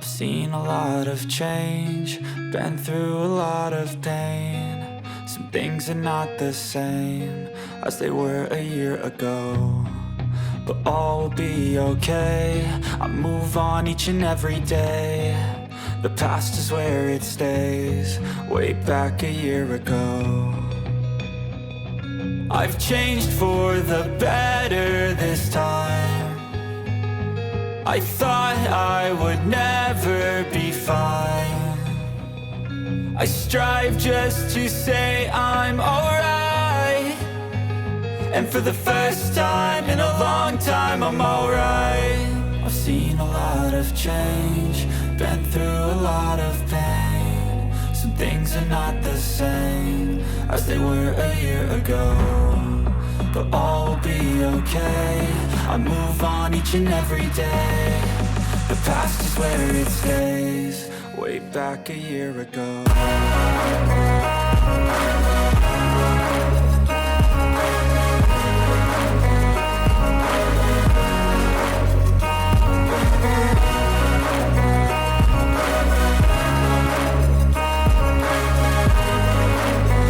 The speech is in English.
I've seen a lot of change, been through a lot of pain. Some things are not the same as they were a year ago, but all will be okay. I move on each and every day. The past is where it stays, way back a year ago. I've changed for the better this time. I thought I would never be fine. I strive just to say I'm alright, and for the first time in a long time I'm alright. I've seen a lot of change, been through a lot of pain. Some things are not the same as they were a year ago, but all will be okay. I move on each and every day. The past is where it stays, way back a year ago.